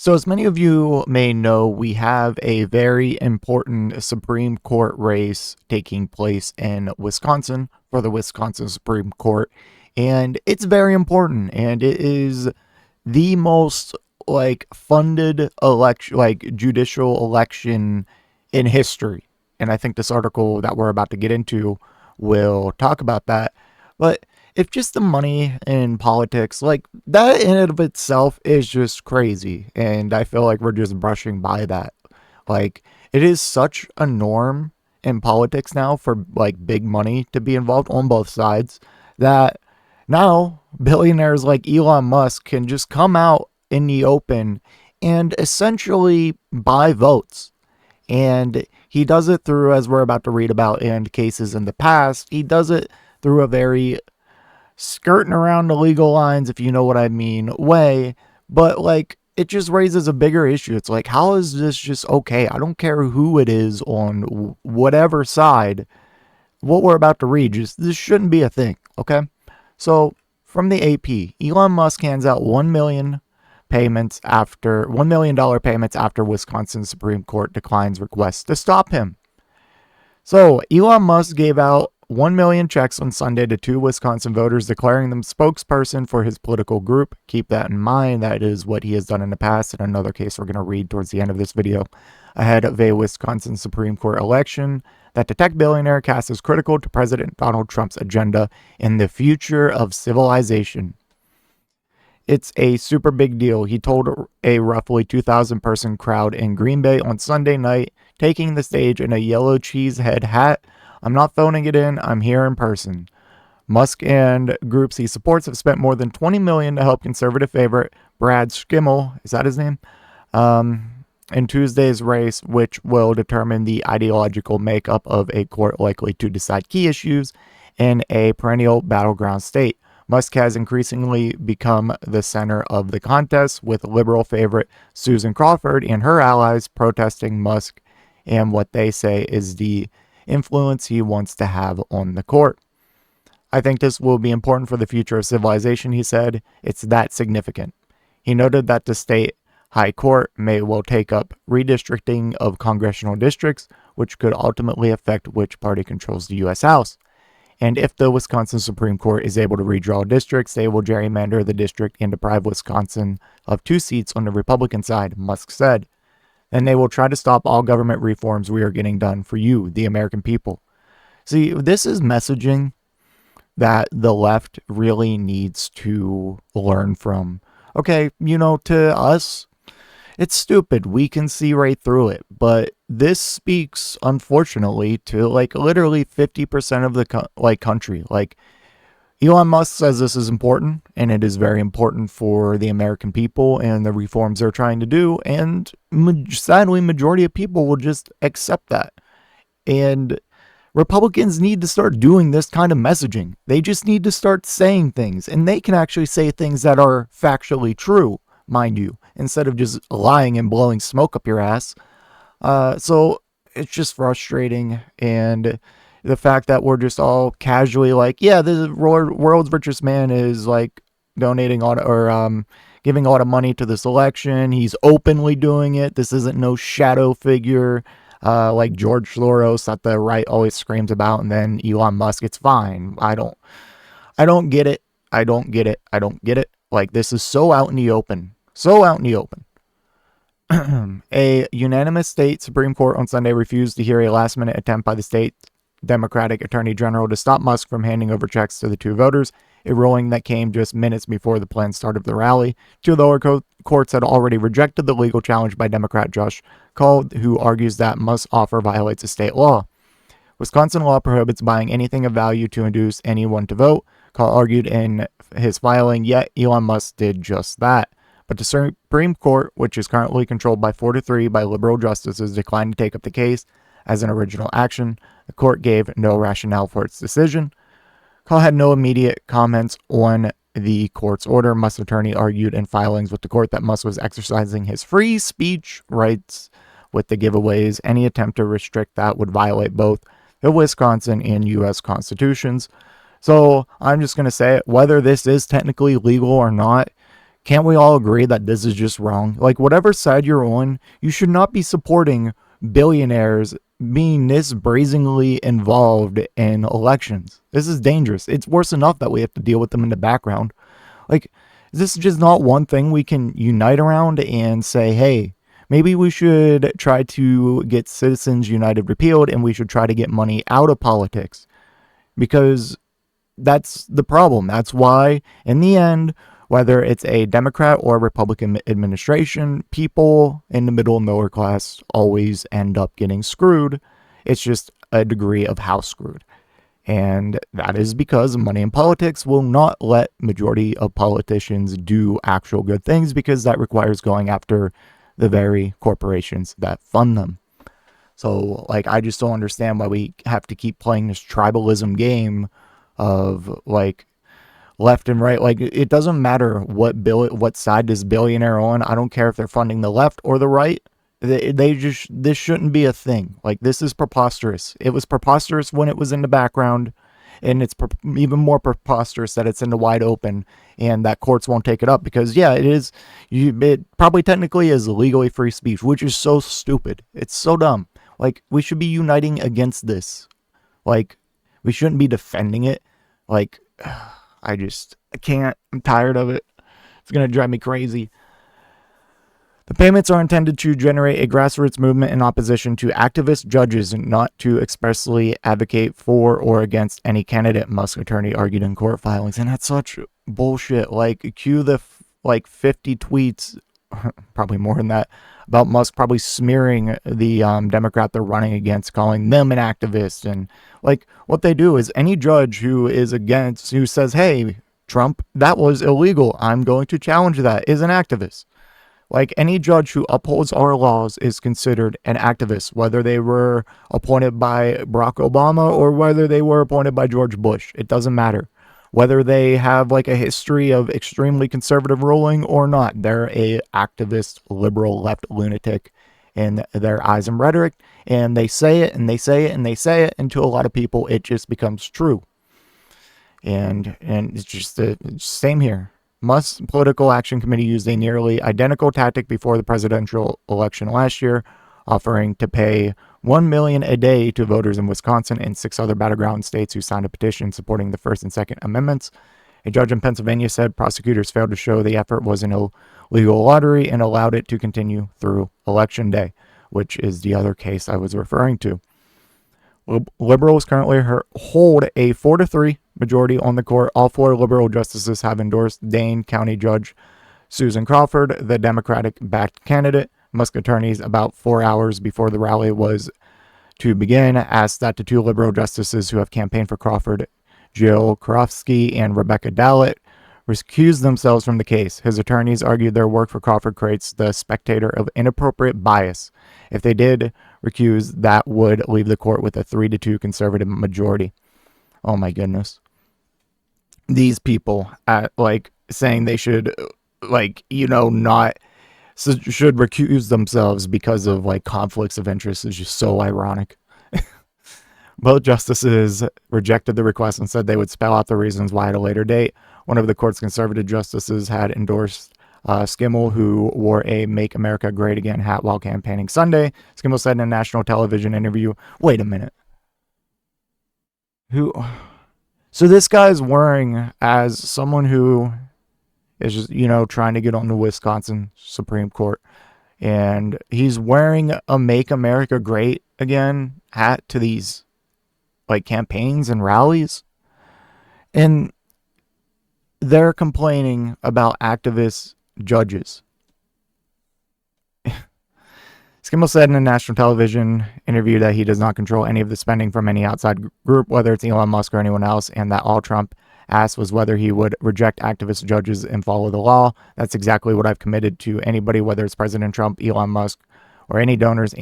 So, as many of you may know, we have a very important Supreme Court race taking place in Wisconsin for the Wisconsin Supreme Court. And it's very important. And it is the most funded election, judicial election in history. And I think this article that we're about to get into will talk about that. But if just the money in politics, like that in and of itself is just crazy. And I feel like we're just brushing by that. Like, it is such a norm in politics now for like big money to be involved on both sides that now billionaires like Elon Musk can just come out in the open and essentially buy votes. And he does it through, as we're about to read about in cases in the past, he does it through a very skirting around the legal lines, if you know what I mean, way. But like, it just raises a bigger issue. It's like, how is this just okay? I don't care who it is on whatever side. What we're about to read, just this shouldn't be a thing, okay? So, from the AP, Elon Musk hands out $1 million payments after Wisconsin Supreme Court declines requests to stop him. So, Elon Musk gave out 1 million checks on Sunday to two Wisconsin voters, declaring them spokesperson for his political group. Keep that in mind. That is what he has done in the past. In another case we're going to read towards the end of this video, ahead of a Wisconsin Supreme Court election that the tech billionaire casts as critical to President Donald Trump's agenda in the future of civilization. It's a super big deal, he told a roughly 2,000 person crowd in Green Bay on Sunday night, taking the stage in a yellow cheese head hat. I'm not phoning it in, I'm here in person. Musk and groups he supports have spent more than $20 million to help conservative favorite Brad Schimmel, is that his name? In Tuesday's race, which will determine the ideological makeup of a court likely to decide key issues in a perennial battleground state. Musk has increasingly become the center of the contest, with liberal favorite Susan Crawford and her allies protesting Musk and what they say is the influence he wants to have on the court. I think this will be important for the future of civilization, he said. It's that significant. He noted that the state high court may well take up redistricting of congressional districts, which could ultimately affect which party controls the U.S. House. And if the Wisconsin Supreme Court is able to redraw districts, they will gerrymander the district and deprive Wisconsin of 2 seats on the Republican side, Musk said. And they will try to stop all government reforms we are getting done for you, the American people. See, this is messaging that the left really needs to learn from. Okay, to us, it's stupid. We can see right through it. But this speaks, unfortunately, to literally 50% of the country. Elon Musk says this is important, and it is very important for the American people and the reforms they're trying to do. And sadly, majority of people will just accept that. And Republicans need to start doing this kind of messaging. They just need to start saying things, and they can actually say things that are factually true, mind you, instead of just lying and blowing smoke up your ass. So it's just frustrating, and the fact that we're just all casually the world's richest man is donating all or giving all the money to this election. He's openly doing it. This isn't no shadow figure like George Soros that the right always screams about, and then Elon Musk. It's fine. I don't get it. I don't get it. This is so out in the open. A unanimous state Supreme Court on Sunday refused to hear a last-minute attempt by the state Democratic Attorney General to stop Musk from handing over checks to the two voters, a ruling that came just minutes before the planned start of the rally. Two lower courts had already rejected the legal challenge by Democrat Josh Call, who argues that Musk's offer violates a state law. Wisconsin law prohibits buying anything of value to induce anyone to vote, Call argued in his filing, yet Elon Musk did just that. But the Supreme Court, which is currently controlled by 4-3 by liberal justices, declined to take up the case as an original action. The court gave no rationale for its decision. Call had no immediate comments on the court's order. Musk's attorney argued in filings with the court that Musk was exercising his free speech rights with the giveaways. Any attempt to restrict that would violate both the Wisconsin and U.S. constitutions. So I'm just going to say it, whether this is technically legal or not, Can't we all agree that this is just wrong? Like, whatever side you're on, you should not be supporting billionaires being this brazenly involved in elections. This is dangerous. It's worse enough that we have to deal with them in the background. Like, is this just not one thing we can unite around and say, hey, maybe we should try to get Citizens United repealed and we should try to get money out of politics? Because that's the problem. That's why, in the end, whether it's a Democrat or Republican administration, people in the middle and lower class always end up getting screwed. It's just a degree of how screwed. And that is because money in politics will not let majority of politicians do actual good things, because that requires going after the very corporations that fund them. So, like, I just don't understand why we have to keep playing this tribalism game of, like, left and right. Like, it doesn't matter what side this billionaire on. I don't care if they're funding the left or the right. This shouldn't be a thing. Like, this is preposterous. It was preposterous when it was in the background, and it's even more preposterous that it's in the wide open and that courts won't take it up, because yeah, it is. It probably technically is legally free speech, which is so stupid. It's so dumb. Like, we should be uniting against this. Like, we shouldn't be defending it. Like, I can't. I'm tired of it. It's going to drive me crazy. The payments are intended to generate a grassroots movement in opposition to activist judges and not to expressly advocate for or against any candidate, Musk attorney argued in court filings. And that's such bullshit. Like, cue the 50 tweets, probably more than that, about Musk probably smearing the Democrat they're running against, calling them an activist. And like, what they do is any judge who says, hey, Trump, that was illegal, I'm going to challenge that, is an activist. Like, any judge who upholds our laws is considered an activist, whether they were appointed by Barack Obama or whether they were appointed by George Bush. It doesn't matter. Whether they have like a history of extremely conservative ruling or not, they're a activist, liberal, left lunatic in their eyes and rhetoric. And they say it and they say it and they say it, and to a lot of people, it just becomes true. And it's just the same here. Musk's Political Action Committee used a nearly identical tactic before the presidential election last year, offering to pay $1 million a day to voters in Wisconsin and 6 other battleground states who signed a petition supporting the First and Second Amendments. A judge in Pennsylvania said prosecutors failed to show the effort was an illegal lottery and allowed it to continue through Election Day, which is the other case I was referring to. Liberals currently hold a 4-3 majority on the court. All 4 liberal justices have endorsed Dane County Judge Susan Crawford, the Democratic-backed candidate. Musk attorneys, about 4 hours before the rally was to begin, asked that the 2 liberal justices who have campaigned for Crawford, Jill Karofsky and Rebecca Dallett, recuse themselves from the case. His attorneys argued their work for Crawford creates the spectator of inappropriate bias. If they did recuse, that would leave the court with a 3-2 conservative majority. Oh my goodness. These people saying they should not should recuse themselves because of like conflicts of interest is just so ironic. Both justices rejected the request and said they would spell out the reasons why at a later date. One of the court's conservative justices had endorsed Skimmel, who wore a Make America Great Again hat while campaigning Sunday. Skimmel said in a national television interview, wait a minute. So this guy's wearing, as someone who is just, trying to get on the Wisconsin Supreme Court, and he's wearing a Make America Great Again hat to these like campaigns and rallies, and they're complaining about activist judges. Skimmel said in a national television interview that he does not control any of the spending from any outside group, whether it's Elon Musk or anyone else, and that all Trump asked was whether he would reject activist judges and follow the law. That's exactly what I've committed to anybody, whether it's President Trump, Elon Musk, or any donors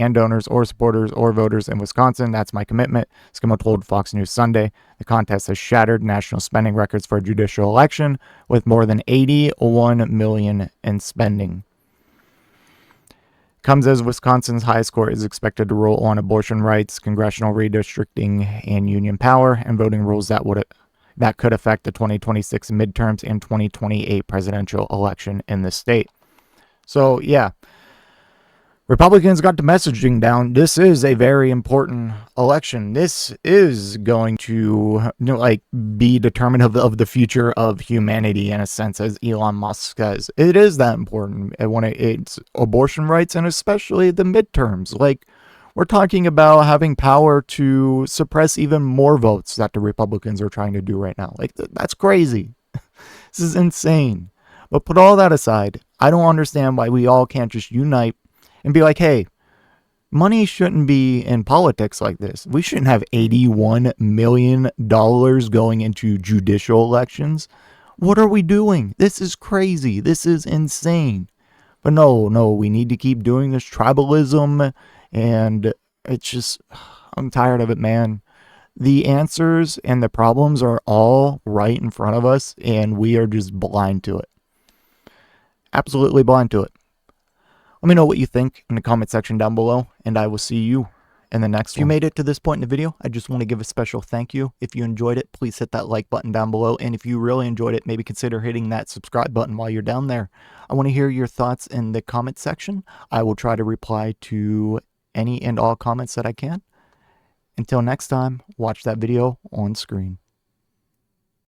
or supporters or voters in Wisconsin. That's my commitment, Skimmel told Fox News Sunday. The contest has shattered national spending records for a judicial election, with more than $81 million in spending. Comes as Wisconsin's highest court is expected to rule on abortion rights, congressional redistricting, and union power, and voting rules that would that could affect the 2026 midterms and 2028 presidential election in the state. So, yeah, Republicans got the messaging down. This is a very important election. This is going to, be determinative of the future of humanity in a sense, as Elon Musk says. It is that important when it's abortion rights and especially the midterms. Like, we're talking about having power to suppress even more votes that the Republicans are trying to do right now. Like, that's crazy. This is insane. But put all that aside, I don't understand why we all can't just unite and be like, hey, money shouldn't be in politics like this. We shouldn't have $81 million going into judicial elections. What are we doing? This is crazy. This is insane. But no, we need to keep doing this tribalism, and it's just, I'm tired of it, man. The answers and the problems are all right in front of us, and we are just blind to it. Absolutely blind to it. Let me know what you think in the comment section down below, and I will see you in the next one. If you made it to this point in the video, I just want to give a special thank you. If you enjoyed it, please hit that like button down below, and if you really enjoyed it, maybe consider hitting that subscribe button while you're down there. I want to hear your thoughts in the comment section. I will try to reply to any and all comments that I can. Until next time, watch that video on screen.